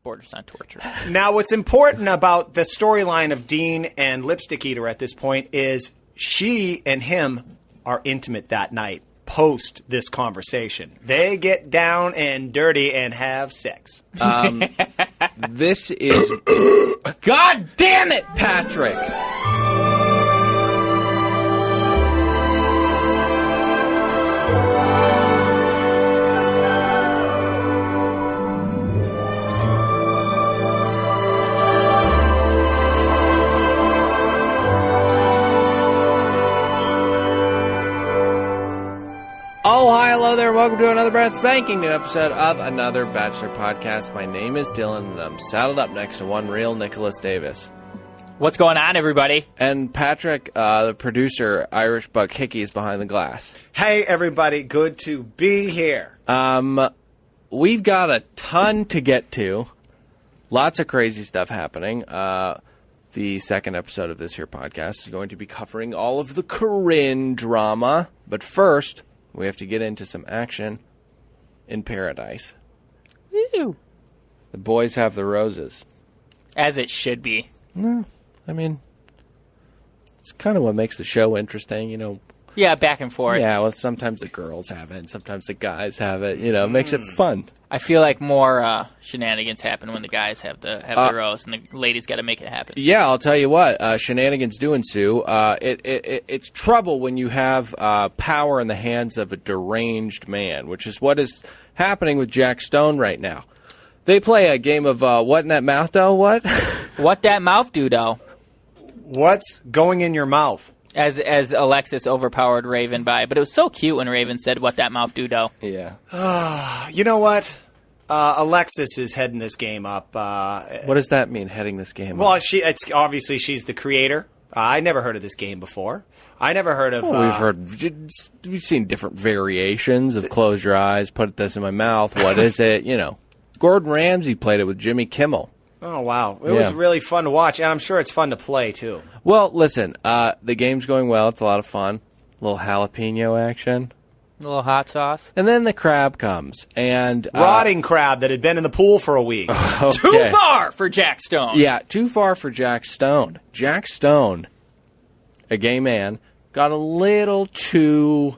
borders on torture. Now, what's important about the storyline of Dean and Lipstick Eater at this point is she and him are intimate that night post this conversation. They get down and dirty and have sex. This is... God damn it, Patrick! Oh, hi, hello there. Welcome to another brand spanking new episode of Another Bachelor Podcast. My name is Dylan, and I'm saddled up next to one real Nicholas Davis. What's going on, everybody? And Patrick, the producer, Irish Buck Hickey, is behind the glass. Hey, everybody. Good to be here. We've got a ton to get to. Lots of crazy stuff happening. The second episode of this here podcast is going to be covering all of the Corinne drama. But first, we have to get into some action in paradise. Woo! The boys have the roses. As it should be. No, I mean, it's kind of what makes the show interesting, you know. Yeah, back and forth. Yeah, well, sometimes the girls have it, and sometimes the guys have it. You know, it makes it fun. I feel like more shenanigans happen when the guys have the roast, and the ladies got to make it happen. Yeah, I'll tell you what, shenanigans do ensue. It's trouble when you have power in the hands of a deranged man, which is what is happening with Jack Stone right now. They play a game of what in that mouth, though? What? What that mouth do, though? What's going in your mouth? As Alexis overpowered Raven by. But it was so cute when Raven said, what that mouth do, though. Yeah. You know what? Alexis is heading this game up. What does that mean, heading this game Well, up? it's obviously she's the creator. I never heard of this game before. I never heard of... we've seen different variations of close your eyes, put this in my mouth, what is it? You know, Gordon Ramsay played it with Jimmy Kimmel. Oh, wow. It was really fun to watch, and I'm sure it's fun to play, too. Well, listen, the game's going well. It's a lot of fun. A little jalapeno action. A little hot sauce. And then the crab comes. And Rotting crab that had been in the pool for a week. Okay. Too far for Jack Stone. Yeah, too far for Jack Stone. Jack Stone, a gay man, got a little too...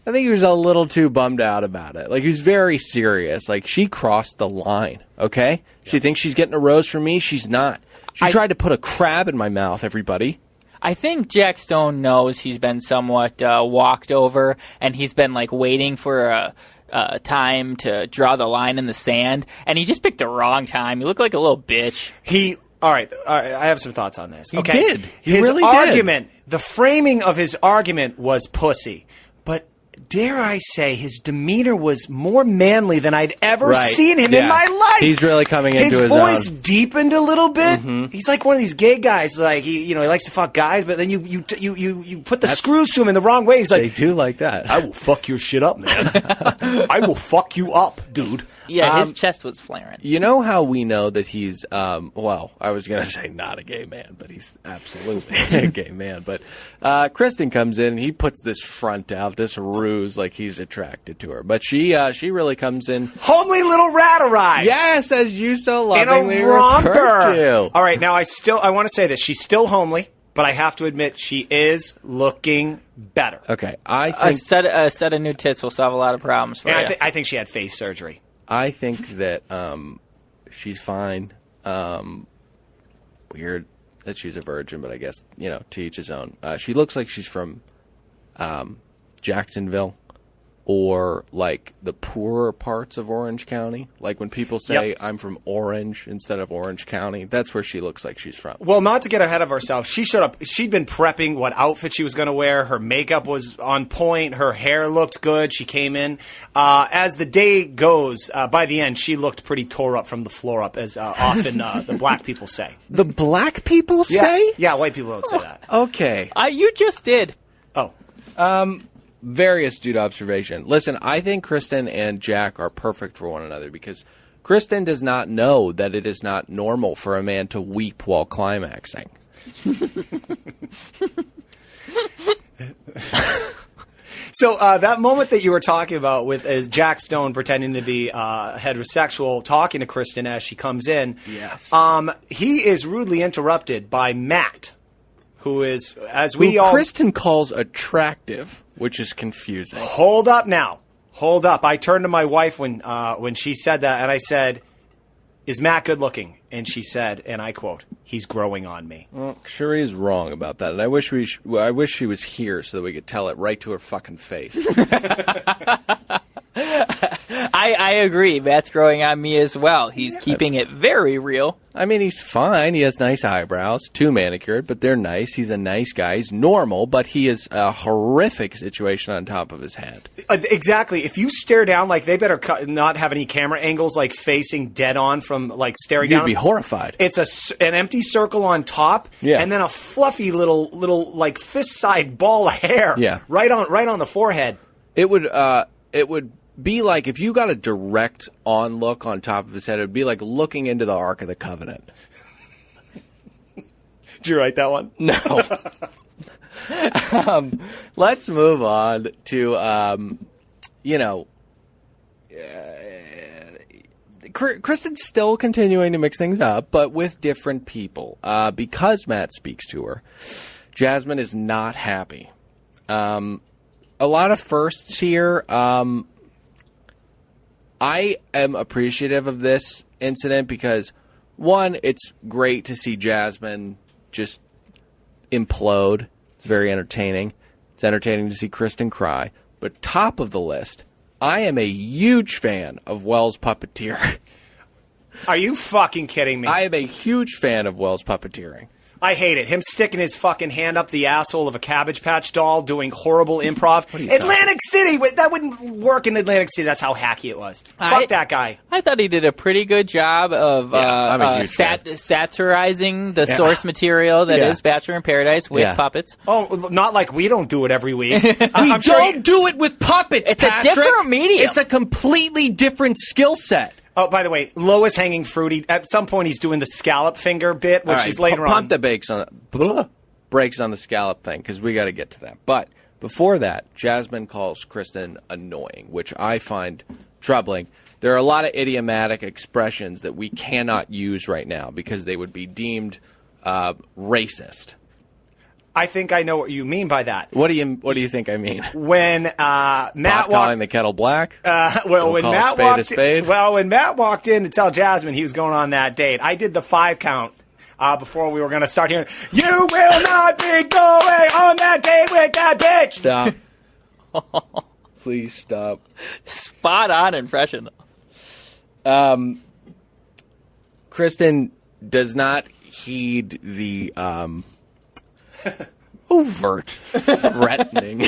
I think he was a little too bummed out about it. Like, he was very serious. Like, she crossed the line, okay? Yeah. She thinks she's getting a rose from me. She's not. She tried to put a crab in my mouth, everybody. I think Jack Stone knows he's been somewhat walked over, and he's been, like, waiting for a time to draw the line in the sand, and he just picked the wrong time. He looked like a little bitch. All right, I have some thoughts on this. He did. He his really argument, the framing of his argument was pussy. But dare I say, his demeanor was more manly than I'd ever seen him in my life. He's really coming into his voice own. Deepened a little bit. Mm-hmm. He's like one of these gay guys. Like he likes to fuck guys, but then you put the screws to him in the wrong way. He's like, they do like that. I will fuck your shit up, man. I will fuck you up, dude. Yeah, his chest was flaring. You know how we know that he's, well, I was going to say not a gay man, but he's absolutely a gay man. But Kristen comes in and he puts this front out, this ruse, like he's attracted to her. But she really comes in. Homely little rat-a-ride. Yes, as you so lovingly in a romper. refer to. All right, now I want to say this. She's still homely, but I have to admit she is looking better. Okay, I think a set of new tits will solve a lot of problems for you. I think she had face surgery. I think that she's fine. Weird that she's a virgin, but I guess, to each his own. She looks like she's from Jacksonville or like the poorer parts of Orange County. Like when people say I'm from Orange instead of Orange County, that's where she looks like she's from. Well, not to get ahead of ourselves, she showed up. She'd been prepping what outfit she was going to wear. Her makeup was on point. Her hair looked good. She came in. As the day goes, by the end, she looked pretty tore up from the floor up, as often the black people say. The black people say? Yeah, white people don't say that. Okay. You just did. Oh. Very astute observation. Listen, I think Kristen and Jack are perfect for one another because Kristen does not know that it is not normal for a man to weep while climaxing. So that moment that you were talking about with is Jack Stone pretending to be heterosexual, talking to Kristen as she comes in. Yes. He is rudely interrupted by Matt, who is, as Who we all... Kristen calls attractive, which is confusing. Hold up now. Hold up. I turned to my wife when she said that, and I said, is Matt good looking? And she said, and I quote, he's growing on me. Well, Sheree is wrong about that, and I wish I wish she was here so that we could tell it right to her fucking face. I agree. Matt's growing on me as well. He's keeping it very real. I mean, he's fine. He has nice eyebrows, too manicured, but they're nice. He's a nice guy. He's normal, but he is a horrific situation on top of his head. Exactly. If you stare down, like, they better not have any camera angles, like, facing dead on from, like, staring down. You'd be horrified. It's an empty circle on top, and then a fluffy little like fist-sized ball of hair, right on the forehead. It would be like if you got a direct on look on top of his head. It would be like looking into the Ark of the Covenant. Did you write that one? No. Let's move on to Kristen's still continuing to mix things up, but with different people. Because Matt speaks to her, Jasmine is not happy. A lot of firsts here. I am appreciative of this incident because, one, it's great to see Jasmine just implode. It's very entertaining. It's entertaining to see Kristen cry. But top of the list, I am a huge fan of Wells' puppeteer. Are you fucking kidding me? I am a huge fan of Wells' puppeteering. I hate it. Him sticking his fucking hand up the asshole of a Cabbage Patch doll, doing horrible improv. Atlantic City! That wouldn't work in Atlantic City. That's how hacky it was. Fuck that guy. I thought he did a pretty good job of satirizing the source material that is Bachelor in Paradise with puppets. Oh, not like we don't do it every week. I'm don't do it with puppets, It's Patrick. a different medium. It's a completely different skill set. Oh, by the way, lowest hanging fruit. At some point, he's doing the scallop finger bit, which is later on. Pump the brakes on the scallop thing because we got to get to that. But before that, Jasmine calls Kristen annoying, which I find troubling. There are a lot of idiomatic expressions that we cannot use right now because they would be deemed racist. I think I know what you mean by that. What do you think I mean? When Matt calling the kettle black. When Matt walked in to tell Jasmine he was going on that date, I did the 5 count before we were going to start hearing, "You will not be going on that date with that bitch." Stop. Please stop. Spot on impression. Kristen does not heed the overt, threatening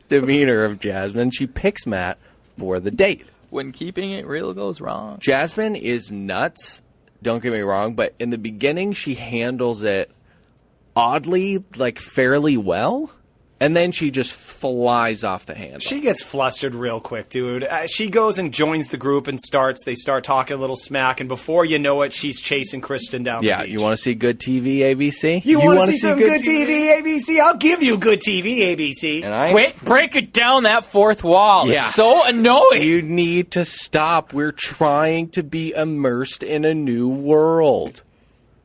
demeanor of Jasmine. She picks Matt for the date. When keeping it real goes wrong. Jasmine is nuts, don't get me wrong, but in the beginning she handles it oddly, like fairly well. And then she just flies off the handle. She gets flustered real quick, dude. She goes and joins the group and they start talking a little smack, and before you know it, she's chasing Kristen down the beach. Yeah, you want to see good TV, ABC? You want to see some good TV, ABC? I'll give you good TV, ABC. Quit breaking down that fourth wall. Yeah. It's so annoying. You need to stop. We're trying to be immersed in a new world.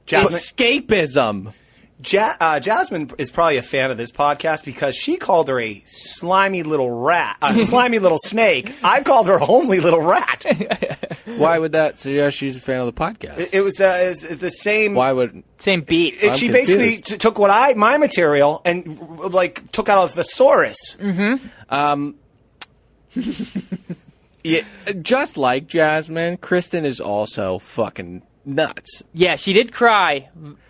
Escapism. Jasmine is probably a fan of this podcast because she called her a slimy little rat, a slimy little snake. I called her a homely little rat. Why would that suggest she's a fan of the podcast? It was the same. Why would same beat? She basically took my material and like took out a thesaurus. Mm-hmm. Yeah, just like Jasmine, Kristen is also fucking nuts. Yeah, she did cry.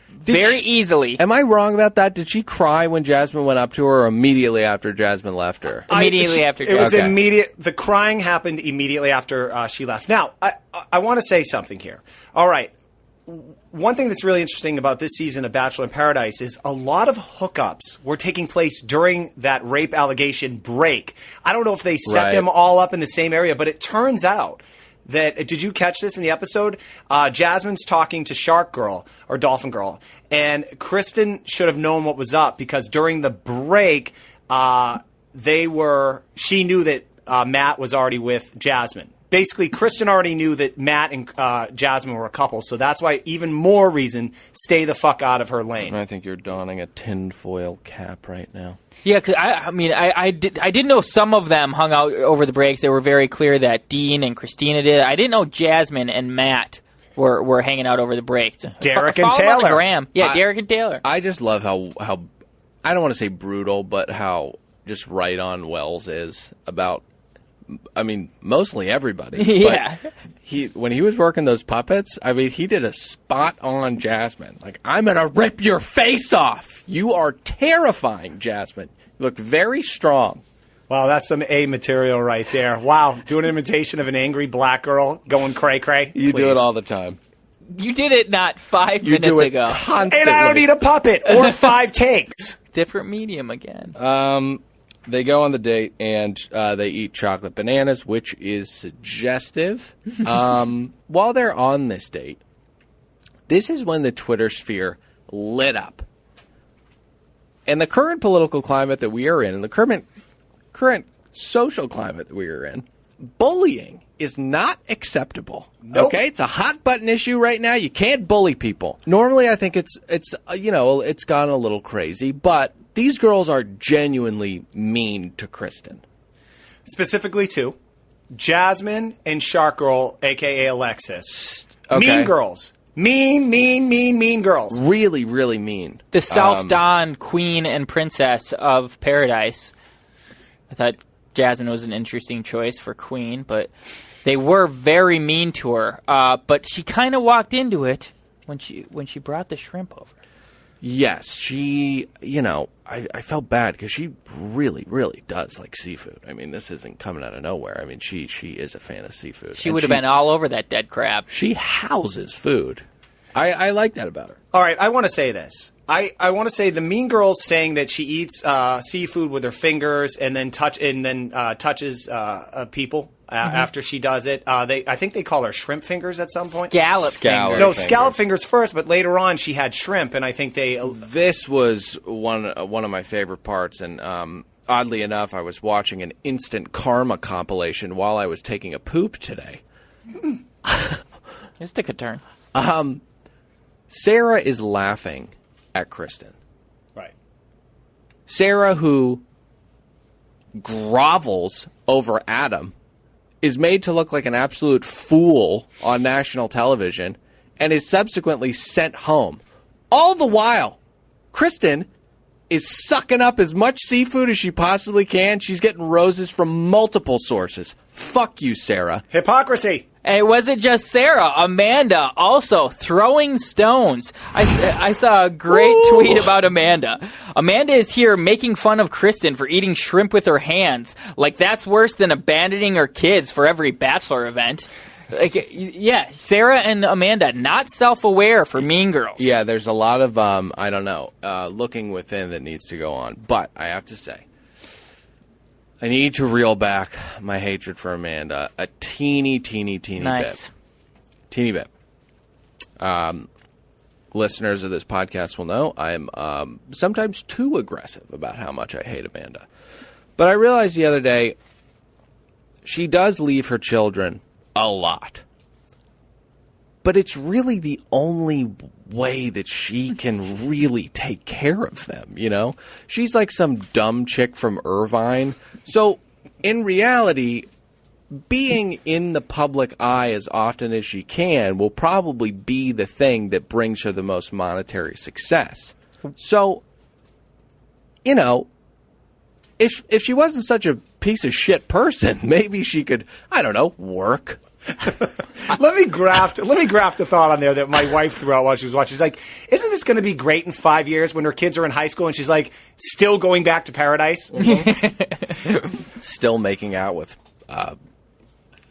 Very easily. Am I wrong about that? Did she cry when Jasmine went up to her or immediately after Jasmine left her? Immediately after Jasmine. It was immediate. The crying happened immediately after she left. Now, I want to say something here. All right. One thing that's really interesting about this season of Bachelor in Paradise is a lot of hookups were taking place during that rape allegation break. I don't know if they set them all up in the same area, but it turns out that, did you catch this in the episode? Jasmine's talking to Shark Girl, or Dolphin Girl, and Kristen should have known what was up because during the break, she knew that Matt was already with Jasmine. Basically, Kristen already knew that Matt and Jasmine were a couple, so that's why even more reason, stay the fuck out of her lane. I think you're donning a tinfoil cap right now. Yeah, because I did know some of them hung out over the breaks. They were very clear that Dean and Christina did. I didn't know Jasmine and Matt were hanging out over the breaks. Derek and Follow them on the Taylor. gram. Yeah, Derek and Taylor. I just love how I don't want to say brutal, but how just right on Wells is about. I mean, mostly everybody. Yeah. But when he was working those puppets, I mean, he did a spot on Jasmine. Like, I'm going to rip your face off. You are terrifying, Jasmine. You look very strong. Wow, that's some A material right there. Wow, doing an imitation of an angry black girl going cray-cray. You do it all the time. You did it not 5 You minutes do it ago. constantly. And I don't need a puppet or 5 takes. Different medium again. They go on the date, and they eat chocolate bananas, which is suggestive. While they're on this date, this is when the Twitter sphere lit up. And the current political climate that we are in, and the current social climate that we are in, bullying is not acceptable. Nope. Okay? It's a hot button issue right now. You can't bully people. Normally, I think it's gone a little crazy, but these girls are genuinely mean to Kristen. Specifically to Jasmine and Shark Girl, a.k.a. Alexis. Okay. Mean girls. Mean girls. Really, really mean. The self-donned queen and princess of paradise. I thought Jasmine was an interesting choice for queen, but they were very mean to her. But she kind of walked into it when she brought the shrimp over. Yes, she, I felt bad because she really, really does like seafood. I mean, this isn't coming out of nowhere. I mean, she is a fan of seafood. She would have been all over that dead crab. She houses food. I like that about her. All right, I want to say this. I want to say the mean girl's saying that she eats seafood with her fingers and then touches people after she does it. I think they call her shrimp fingers at some point. Scallop fingers. No, scallop fingers first, but later on she had shrimp, and I think they. This was one of my favorite parts, and oddly enough, I was watching an Instant Karma compilation while I was taking a poop today. This took a turn. Sarah is laughing at Kristen. Right. Sarah, who grovels over Adam, is made to look like an absolute fool on national television and is subsequently sent home. All the while, Kristen is sucking up as much seafood as she possibly can. She's getting roses from multiple sources. Fuck you, Sarah. Hypocrisy. And it wasn't just Sarah. Amanda also throwing stones. I saw a great tweet about Amanda. Amanda is here making fun of Kristen for eating shrimp with her hands. Like, that's worse than abandoning her kids for every Bachelor event. Like, yeah, Sarah and Amanda, not self-aware for Mean Girls. Yeah, there's a lot of, looking within that needs to go on. But I have to say, I need to reel back my hatred for Amanda a teeny Nice. bit. Teeny bit. Listeners of this podcast will know I'm sometimes too aggressive about how much I hate Amanda. But I realized the other day, she does leave her children a lot. But it's really the only way that she can really take care of them, you know? She's like some dumb chick from Irvine. So, in reality, being in the public eye as often as she can will probably be the thing that brings her the most monetary success. So, you know, if she wasn't such a piece of shit person, maybe she could, I don't know, work. Let me graft a thought on there that my wife threw out while she was watching. She's like, isn't this going to be great in 5 years when her kids are in high school and she's like, still going back to paradise? Still making out with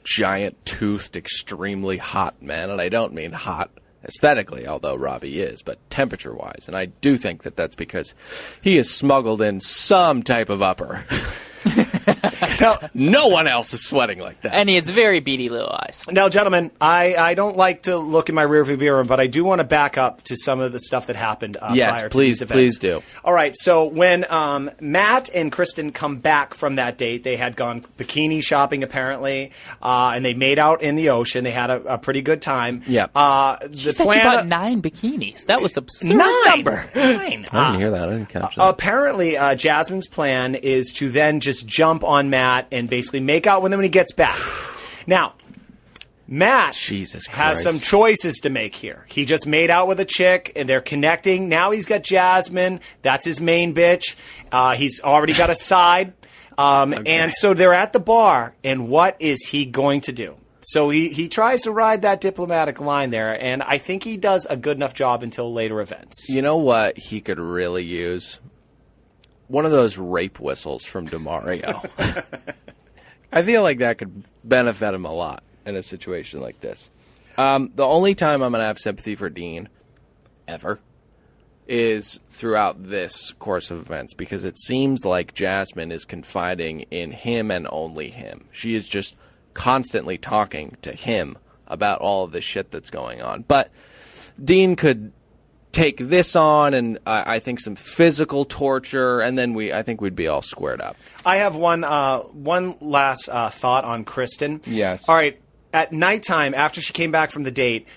giant-toothed, extremely hot men. And I don't mean hot aesthetically, although Robbie is, but temperature-wise. And I do think that that's because he has smuggled in some type of upper. No one else is sweating like that. And he has very beady little eyes. Now, gentlemen, I don't like to look in my rearview mirror, but I do want to back up to some of the stuff that happened prior to these events. Please do. All right, so when Matt and Kristen come back from that date, they had gone bikini shopping, apparently, and they made out in the ocean. They had a pretty good time. Yeah. She said she bought 9 bikinis. That was absurd 9 number. 9. I didn't hear that. I didn't catch that. Apparently, Jasmine's plan is to then just jump on Matt and basically make out with him when he gets back. Now, Matt has some choices to make here. He just made out with a chick, and they're connecting. Now he's got Jasmine. That's his main bitch. He's already got a side. And so they're at the bar, and what is he going to do? So he tries to ride that diplomatic line there, and I think he does a good enough job until later events. You know what he could really use? One of those rape whistles from DeMario. I feel like that could benefit him a lot in a situation like this. The only time I'm going to have sympathy for Dean, ever, is throughout this course of events, because it seems like Jasmine is confiding in him and only him. She is just constantly talking to him about all of the shit that's going on. But Dean could take this on, and I think some physical torture, and then I think we'd be all squared up. I have one last thought on Kristen. Yes. All right. At nighttime, after she came back from the date,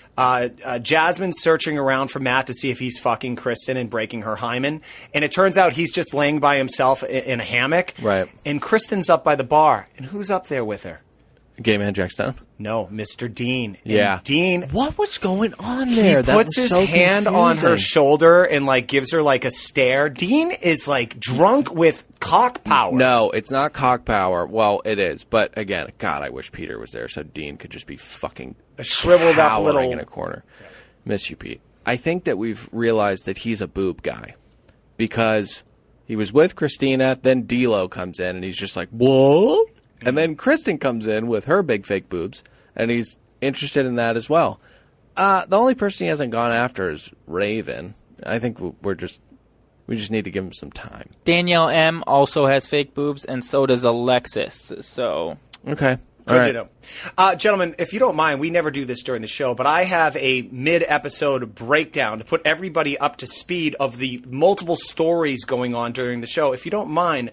Jasmine's searching around for Matt to see if he's fucking Kristen and breaking her hymen. And it turns out he's just laying by himself in a hammock. Right. And Kristen's up by the bar. And who's up there with her? Gay man Jack Stone? No, Mr. Dean. Yeah. And Dean. What was going on there? He puts his hand on her shoulder and gives her a stare. Dean is drunk with cock power. No, it's not cock power. Well, it is. But again, God, I wish Peter was there so Dean could just be fucking a shriveled up little in a corner. Yeah. Miss you, Pete. I think that we've realized that he's a boob guy because he was with Christina, then D'Lo comes in and he's just like, what? And then Kristen comes in with her big fake boobs, and he's interested in that as well. The only person he hasn't gone after is Raven. I think we just need to give him some time. Danielle M. also has fake boobs, and so does Alexis. So okay. Good to know. Gentlemen, if you don't mind, we never do this during the show, but I have a mid-episode breakdown to put everybody up to speed of the multiple stories going on during the show. If you don't mind,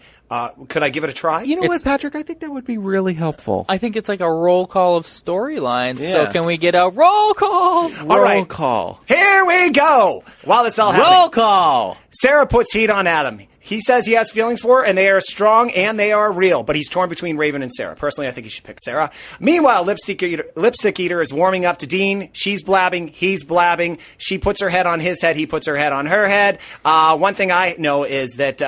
could I give it a try? You know what, Patrick? I think that would be really helpful. I think it's like a roll call of storylines. Yeah. So can we get a roll call? Roll call. Here we go. While this all happens. Roll call. Sarah puts heat on Adam. He says he has feelings for her, and they are strong, and they are real. But he's torn between Raven and Sarah. Personally, I think he should pick Sarah. Meanwhile, Lipstick Eater is warming up to Dean. She's blabbing. He's blabbing. She puts her head on his head. He puts her head on her head. One thing I know is that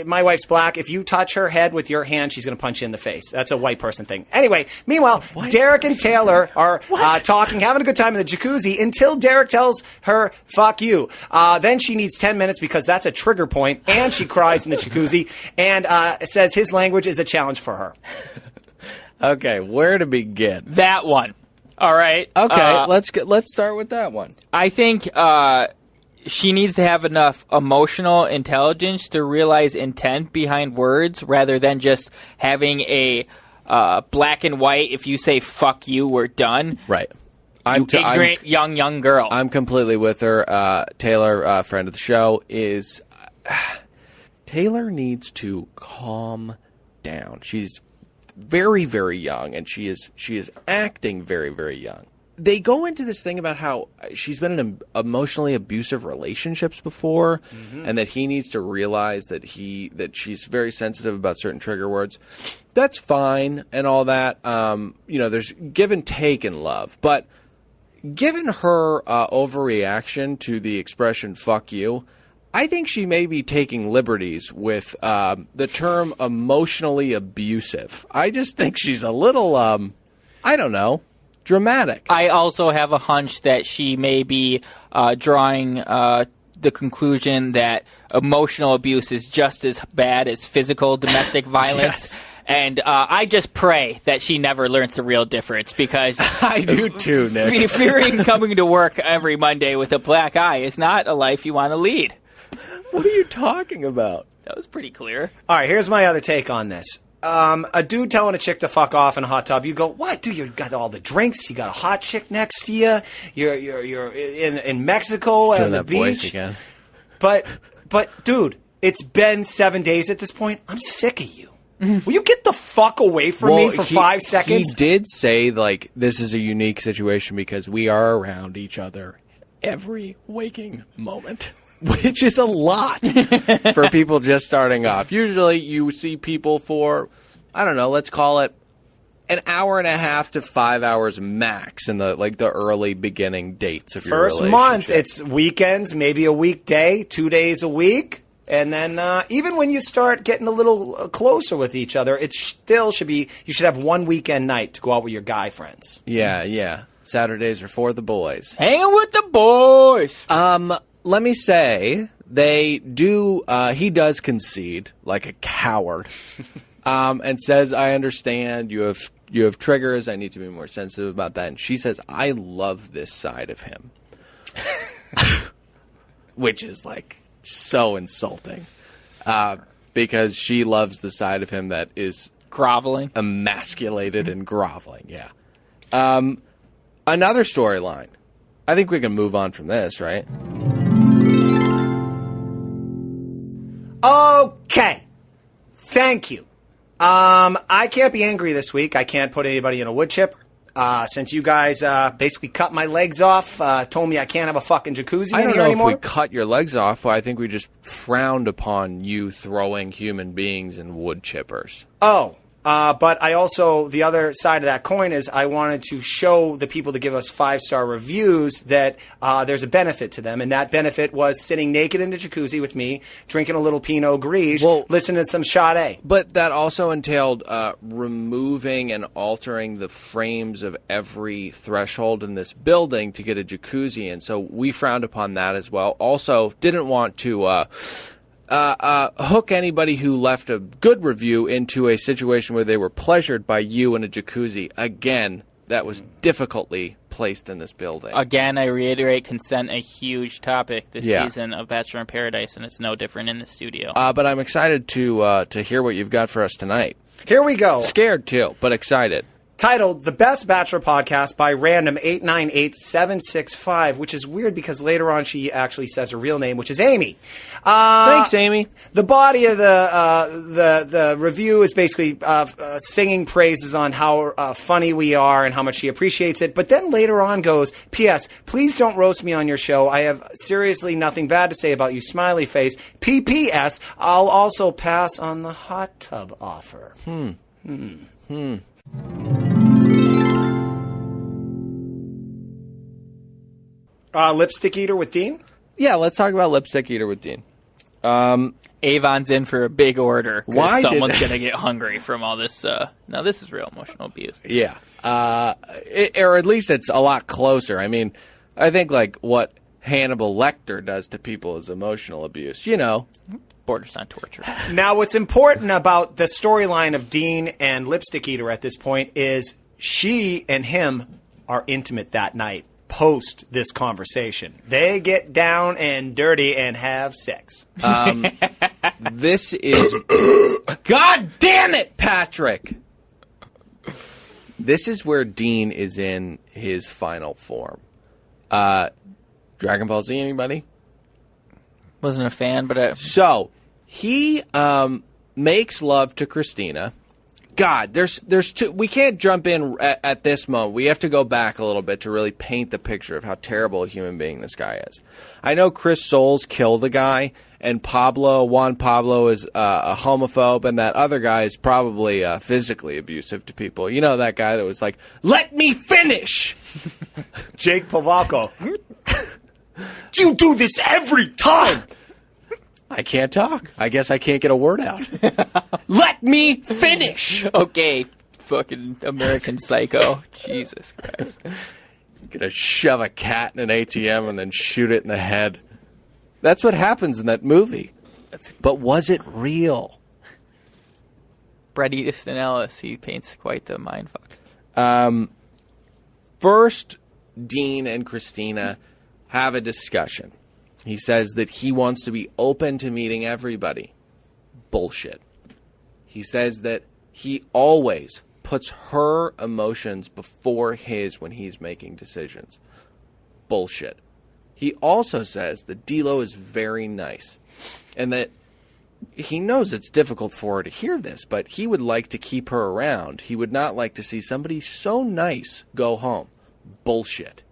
my wife's black. If you touch her head with your hand, she's going to punch you in the face. That's a white person thing. Anyway, meanwhile, Derek and Taylor are talking, having a good time in the jacuzzi until Derek tells her, fuck you. Then she needs 10 minutes because that's a trigger point. And she cries in the jacuzzi and says his language is a challenge for her. Okay, where to begin? That one. All right. Okay, let's start with that one. I think she needs to have enough emotional intelligence to realize intent behind words rather than just having a black and white, if you say fuck you, we're done. Right. I'm ignorant young girl. I'm completely with her. Taylor, friend of the show, is... Taylor needs to calm down. She's very, very young, and she is acting very, very young. They go into this thing about how she's been in emotionally abusive relationships before, and that he needs to realize that she's very sensitive about certain trigger words. That's fine and all that. There's give and take in love, but given her overreaction to the expression "fuck you," I think she may be taking liberties with the term emotionally abusive. I just think she's a little, I don't know, dramatic. I also have a hunch that she may be drawing the conclusion that emotional abuse is just as bad as physical domestic violence. Yes. And I just pray that she never learns the real difference because I do too, Nick. Fearing coming to work every Monday with a black eye is not a life you want to lead. What are you talking about? That was pretty clear. All right, here's my other take on this. A dude telling a chick to fuck off in a hot tub. You go, what, dude? You got all the drinks. You got a hot chick next to you. You're in Mexico at the beach. Again. But dude, it's been 7 days at this point. I'm sick of you. Will you get the fuck away from me for 5 seconds? He did say, like, this is a unique situation because we are around each other every waking moment, which is a lot for people just starting off. Usually you see people for, I don't know, let's call it an hour and a half to 5 hours max in the early beginning dates of your relationship. First month, it's weekends, maybe a weekday, 2 days a week. And then even when you start getting a little closer with each other, it still should be, you should have one weekend night to go out with your guy friends. Yeah. Saturdays are for the boys. Hanging with the boys. Let me say, they do, he does concede like a coward, and says, I understand you have triggers. I need to be more sensitive about that. And she says, I love this side of him, which is like so insulting, because she loves the side of him that is groveling, emasculated and groveling. Yeah. Another storyline. I think we can move on from this, right? Okay. Thank you. I can't be angry this week. I can't put anybody in a wood chipper. Since you guys basically cut my legs off, told me I can't have a fucking jacuzzi I don't here know anymore. if we cut your legs off. I think we just frowned upon you throwing human beings in wood chippers. Oh. But I also, the other side of that coin is I wanted to show the people that give us 5-star reviews that there's a benefit to them. And that benefit was sitting naked in the jacuzzi with me, drinking a little Pinot Grigio, listening to some Sade. But that also entailed removing and altering the frames of every threshold in this building to get a jacuzzi in. So we frowned upon that as well. Also, didn't want to hook anybody who left a good review into a situation where they were pleasured by you in a jacuzzi. Again, that was difficultly placed in this building. Again, I reiterate, consent a huge topic this season of Bachelor in Paradise, and it's no different in the studio. But I'm excited to hear what you've got for us tonight. Here we go. Scared too, but excited. Titled The Best Bachelor Podcast by Random 898765, which is weird because later on she actually says her real name, which is Amy. Thanks, Amy. The body of the review is basically singing praises on how funny we are and how much she appreciates it. But then later on goes, P.S. Please don't roast me on your show. I have seriously nothing bad to say about you, smiley face. P.P.S. I'll also pass on the hot tub offer. Lipstick Eater with Dean? Yeah, let's talk about Lipstick Eater with Dean. Avon's in for a big order. Why someone's going to get hungry from all this. Now, this is real emotional abuse. Yeah. Or at least it's a lot closer. I mean, I think like what Hannibal Lecter does to people is emotional abuse. You know. Borders on torture. Now, what's important about the storyline of Dean and Lipstick Eater at this point is she and him are intimate that night. Post this conversation, they get down and dirty and have sex. This is God damn it, Patrick. This is where Dean is in his final form. Dragon Ball Z, anybody? Wasn't a fan, but so he makes love to Christina. God, there's two. We can't jump in at this moment. We have to go back a little bit to really paint the picture of how terrible a human being this guy is. I know Chris Soules killed the guy, and Juan Pablo is a homophobe, and that other guy is probably physically abusive to people. You know that guy that was like, "Let me finish." Jake Pavalko. You do this every time. I can't talk. I guess I can't get a word out. Let me finish. Okay, fucking American Psycho. Jesus Christ. Gonna shove a cat in an ATM and then shoot it in the head. That's what happens in that movie. But was it real? Bret Easton Ellis, he paints quite the mindfuck. First, Dean and Christina have a discussion. He says that he wants to be open to meeting everybody. Bullshit. He says that he always puts her emotions before his when he's making decisions. Bullshit. He also says that D'Lo is very nice and that he knows it's difficult for her to hear this, but he would like to keep her around. He would not like to see somebody so nice go home. Bullshit.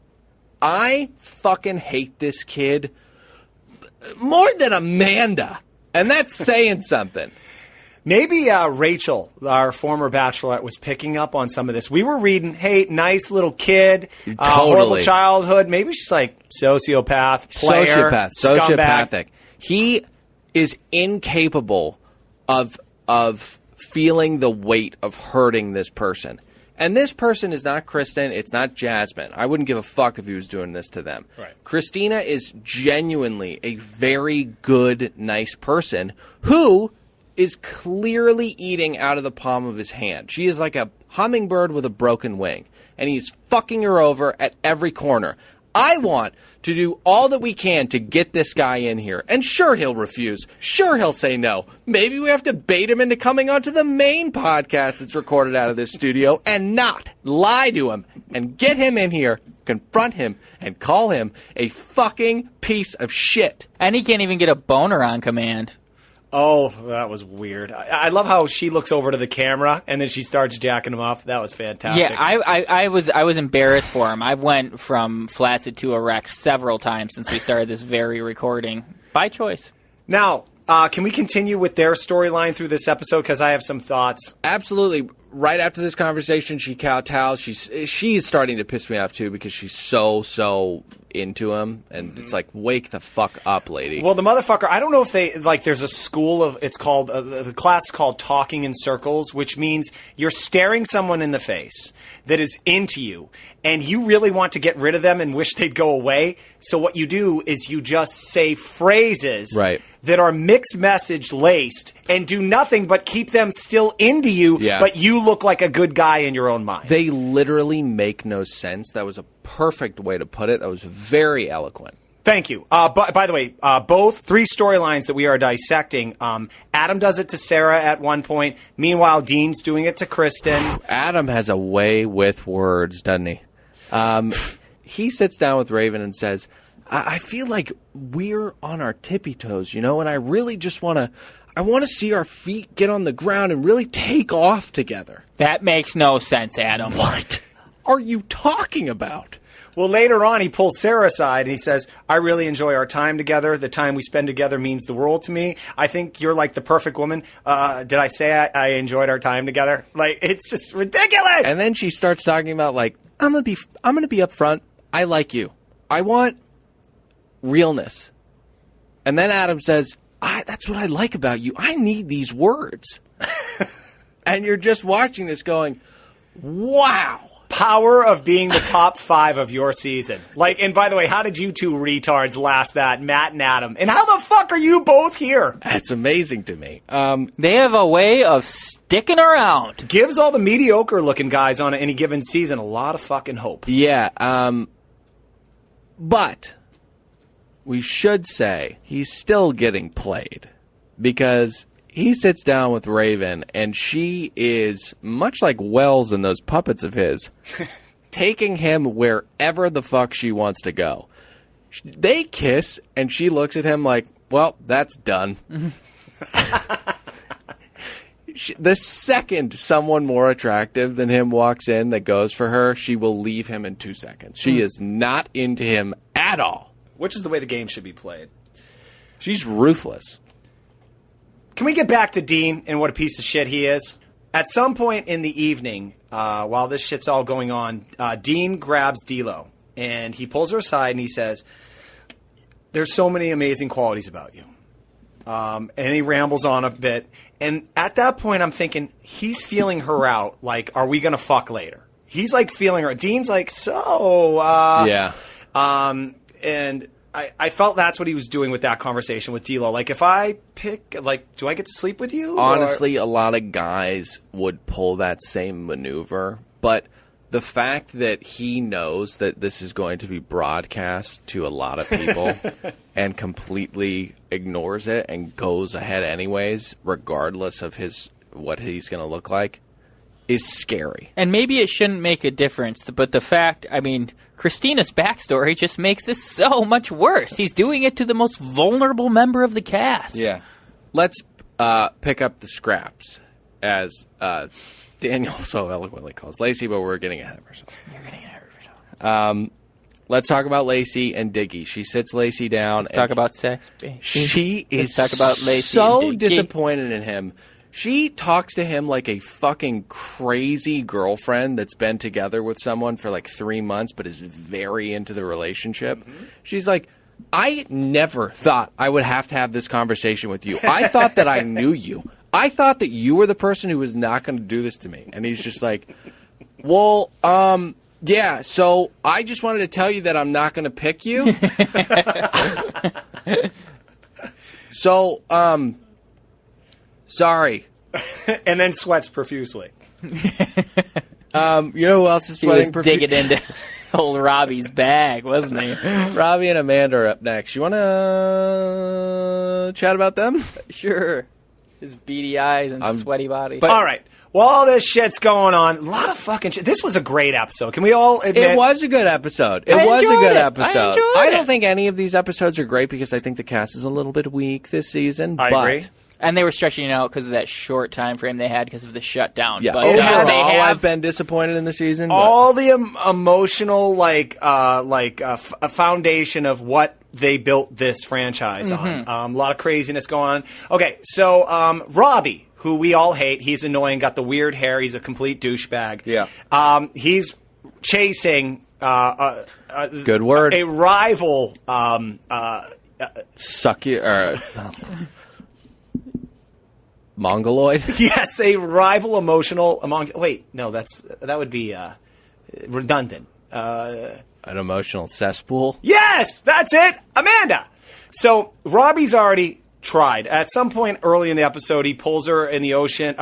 I fucking hate this kid more than Amanda, and that's saying something. Maybe Rachel, our former bachelorette, was picking up on some of this. We were reading, hey, nice little kid, horrible childhood. Maybe she's like sociopath, player, sociopathic. He is incapable of feeling the weight of hurting this person. And this person is not Kristen. It's not Jasmine. I wouldn't give a fuck if he was doing this to them. Right. Christina is genuinely a very good, nice person who is clearly eating out of the palm of his hand. She is like a hummingbird with a broken wing, and he's fucking her over at every corner. I want to do all that we can to get this guy in here. And sure, he'll refuse. Sure, he'll say no. Maybe we have to bait him into coming onto the main podcast that's recorded out of this studio and not lie to him and get him in here, confront him, and call him a fucking piece of shit. And he can't even get a boner on command. Oh, that was weird. I love how she looks over to the camera and then she starts jacking him off. That was fantastic. Yeah, I was embarrassed for him. I've went from flaccid to erect several times since we started this very recording by choice. Now, can we continue with their storyline through this episode? Because I have some thoughts. Absolutely. Right after this conversation, she kowtows. She's starting to piss me off, too, because she's so into him. And it's like, wake the fuck up, lady. Well, the motherfucker, I don't know if they, like, there's a school of, it's called, the class is called Talking in Circles, which means you're staring someone in the face that is into you, and you really want to get rid of them and wish they'd go away. So what you do is you just say phrases that are mixed message laced and do nothing but keep them still into you, but you look like a good guy in your own mind. They literally make no sense. That was a perfect way to put it. That was very eloquent. Thank you. But by the way, both three storylines that we are dissecting, Adam does it to Sarah at one point. Meanwhile, Dean's doing it to Kristen. Adam has a way with words, doesn't he? He sits down with Raven and says, I feel like we're on our tippy toes, you know, and I really just want to see our feet get on the ground and really take off together. That makes no sense, Adam. What are you talking about? Well, later on, he pulls Sarah aside and he says, I really enjoy our time together. The time we spend together means the world to me. I think you're like the perfect woman. Did I say I enjoyed our time together? Like, it's just ridiculous. And then she starts talking about, like, I'm gonna be upfront. I like you. I want realness. And then Adam says, that's what I like about you. I need these words. And you're just watching this going, wow. Power of being the top 5 of your season. Like, and by the way, how did you two retards last that, Matt and Adam? And how the fuck are you both here? That's amazing to me. They have a way of sticking around. Gives all the mediocre looking guys on any given season a lot of fucking hope. Yeah, but we should say he's still getting played because he sits down with Raven, and she is, much like Wells and those puppets of his, taking him wherever the fuck she wants to go. They kiss, and she looks at him like, well, that's done. The second someone more attractive than him walks in that goes for her, she will leave him in 2 seconds. She is not into him at all. Which is the way the game should be played. She's ruthless. Can we get back to Dean and what a piece of shit he is? At some point in the evening, while this shit's all going on, Dean grabs D'Lo, and he pulls her aside, and he says, there's so many amazing qualities about you. And he rambles on a bit. And at that point, I'm thinking, he's feeling her out. Like, are we going to fuck later? He's, like, feeling her. Dean's like, yeah. And I felt that's what he was doing with that conversation with D'Lo. Like, if I pick, like, do I get to sleep with you? Honestly, a lot of guys would pull that same maneuver. But the fact that he knows that this is going to be broadcast to a lot of people and completely ignores it and goes ahead anyways, regardless of what he's going to look like, is scary. And maybe it shouldn't make a difference, but the fact, I mean, Christina's backstory just makes this so much worse. He's doing it to the most vulnerable member of the cast. Yeah. Let's pick up the scraps, as Daniel so eloquently calls Lacey, but we're getting ahead of ourselves. You're getting ahead of yourself. Let's talk about Lacey and Diggy. She sits Lacey down. Let's talk about sex. She is talk about Lacey so and Diggy. disappointed in him. She talks to him like a fucking crazy girlfriend that's been together with someone for like 3 months but is very into the relationship. Mm-hmm. She's like, I never thought I would have to have this conversation with you. I thought that I knew you. I thought that you were the person who was not going to do this to me. And he's just like, well, yeah, so I just wanted to tell you that I'm not going to pick you. So, sorry. And then sweats profusely. You know who else is He sweating was digging into old Robbie's bag, wasn't he? Robbie and Amanda are up next. You want to chat about them? Sure. His beady eyes and sweaty body. All right. While all this shit's going on, a lot of fucking shit. This was a great episode. Can we all admit? It was a good episode. I enjoyed it. I don't think any of these episodes are great because I think the cast is a little bit weak this season. I agree. And they were stretching it out because of that short time frame they had because of the shutdown. Yeah, But overall, I've been disappointed in the season. All the emotional, a foundation of what they built this franchise on. A lot of craziness going on. Okay, so Robbie, who we all hate, he's annoying, got the weird hair, he's a complete douchebag. Yeah. He's chasing good word. a rival. Suck you. Mongoloid? Yes, a rival emotional. Wait, no, that would be redundant. An emotional cesspool? Yes, that's it, Amanda. So Robbie's already tried. At some point early in the episode, he pulls her in the ocean.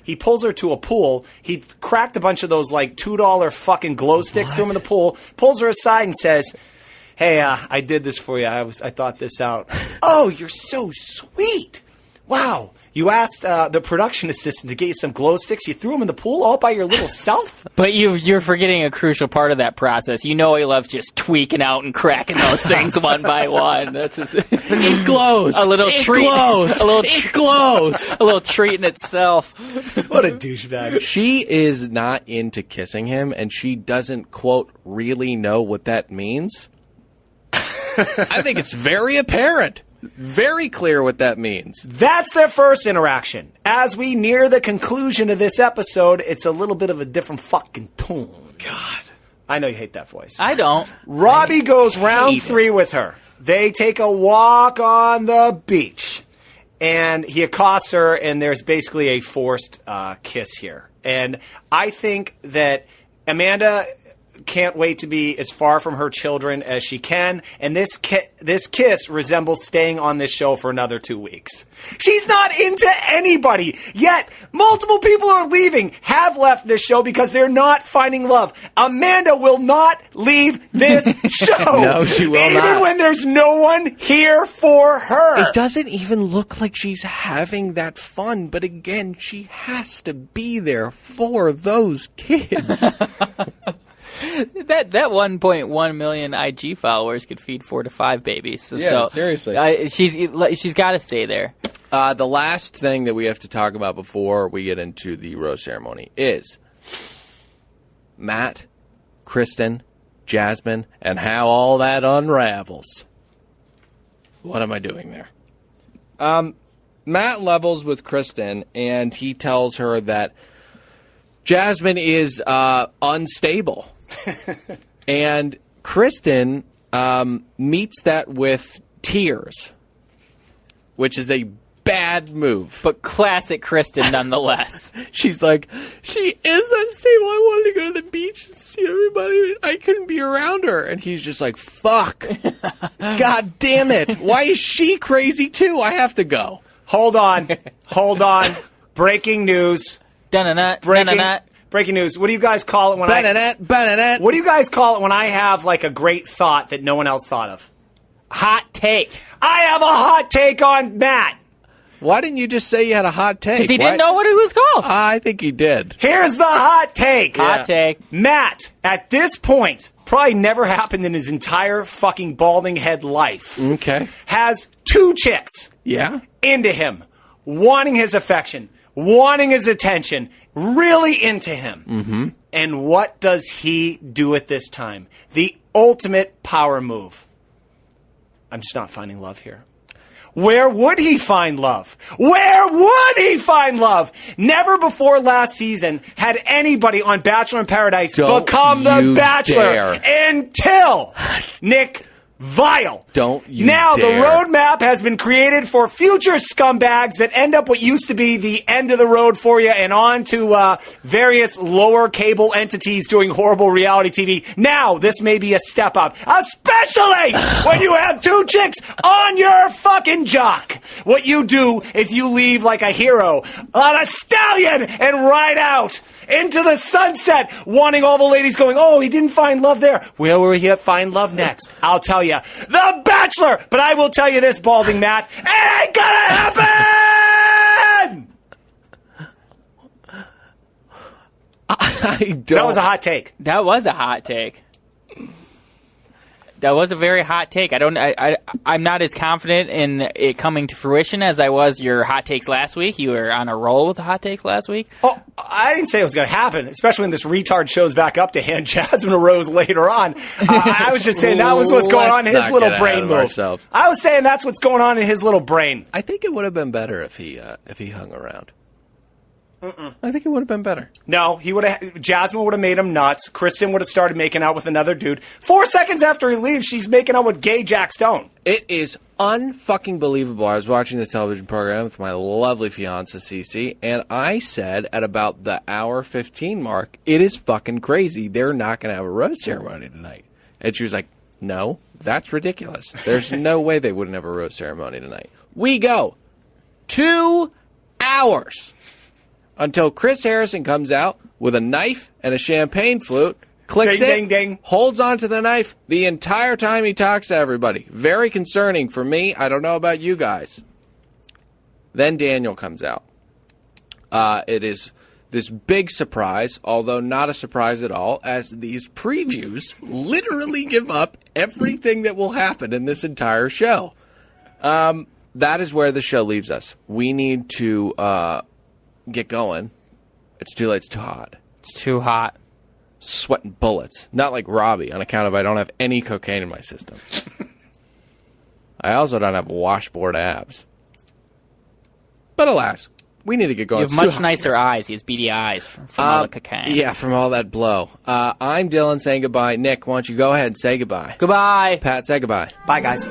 He pulls her to a pool. He cracked a bunch of those like $2 fucking glow sticks to him in the pool. Pulls her aside and says, "Hey, I did this for you. I thought this out." "Oh, you're so sweet. Wow. You asked the production assistant to get you some glow sticks. You threw them in the pool all by your little self?" But you're forgetting a crucial part of that process. You know he loves just tweaking out and cracking those things one by one. That's his It glows. A little treat. Glows. It glows. A little treat in itself. What a douchebag. She is not into kissing him, and she doesn't, quote, really know what that means. I think it's very apparent. Very clear what that means. That's their first interaction. As we near the conclusion of this episode, it's a little bit of a different fucking tone. God. I know you hate that voice. I don't. Robbie goes round 3 with her. They take a walk on the beach. And he accosts her, and there's basically a forced kiss here. And I think that Amanda can't wait to be as far from her children as she can, and this kiss resembles staying on this show for another 2 weeks. She's not into anybody, yet multiple people are leaving, have left this show because they're not finding love. Amanda will not leave this show. No, she will not. Even when there's no one here for her. It doesn't even look like she's having that fun, but again, she has to be there for those kids. That 1.1 million IG followers could feed 4 to 5 babies. So seriously. She's got to stay there. The last thing that we have to talk about before we get into the rose ceremony is Matt, Kristen, Jasmine, and how all that unravels. What am I doing there? Matt levels with Kristen, and he tells her that Jasmine is unstable. And Kristen meets that with tears, which is a bad move. But classic Kristen nonetheless. She's like, she is unstable. I wanted to go to the beach and see everybody. I couldn't be around her. And he's just like, fuck. God damn it. Why is she crazy too? I have to go. Hold on. Breaking news. Dun-dun-dun, Breaking, dun-dun-dun. Breaking news. What do you guys call it when What do you guys call it when I have like a great thought that no one else thought of? Hot take. I have a hot take on Matt. Why didn't you just say you had a hot take? Because he didn't know what it was called. I think he did. Here's the hot take. Hot take. Matt, at this point, probably never happened in his entire fucking balding head life. Okay. Has 2 chicks into him, wanting his affection, wanting his attention, really into him. Mm-hmm. And what does he do at this time? The ultimate power move. I'm just not finding love here. Where would he find love? Where would he find love? Never before last season had anybody on Bachelor in Paradise become the Bachelor until Nick Vile. Don't you Now dare. the roadmap has been created for future scumbags that end up what used to be the end of the road for you and on to various lower cable entities doing horrible reality TV. Now this may be a step up, especially when you have 2 chicks on your fucking jock. What you do is you leave like a hero on a stallion and ride out into the sunset, wanting all the ladies going, oh, he didn't find love there. Where will he find love next? I'll tell you. The Bachelor! But I will tell you this, Balding Matt, it ain't gonna happen! I don't. That was a hot take. That was a hot take. That was a very hot take. I'm not as confident in it coming to fruition as I was your hot takes last week. You were on a roll with the hot takes last week. Oh, I didn't say it was going to happen, especially when this retard shows back up to hand Jasmine a rose later on. I was just saying that was what's going on in his little brain move. Ourselves. I was saying that's what's going on in his little brain. I think it would have been better if he hung around. I think it would have been better. No, he would have. Jasmine would have made him nuts. Kristen would have started making out with another dude. 4 seconds after he leaves, she's making out with gay Jack Stone. It is unfucking believable. I was watching this television program with my lovely fiance Cece, and I said at about the hour 15 mark, "It is fucking crazy. They're not going to have a rose ceremony tonight." And she was like, "No, that's ridiculous. There's no way they wouldn't have a rose ceremony tonight." We go 2 hours. Until Chris Harrison comes out with a knife and a champagne flute, clicks ding, ding. holds onto the knife the entire time he talks to everybody. Very concerning for me. I don't know about you guys. Then Daniel comes out. It is this big surprise, although not a surprise at all, as these previews literally give up everything that will happen in this entire show. That is where the show leaves us. We need to get going. It's too late. It's too hot. It's too hot. Sweating bullets. Not like Robbie, on account of I don't have any cocaine in my system. I also don't have washboard abs. But alas, we need to get going. You have much nicer eyes. He has beady eyes from all the cocaine. Yeah, from all that blow. I'm Dylan saying goodbye. Nick, why don't you go ahead and say goodbye? Goodbye. Pat, say goodbye. Bye, guys.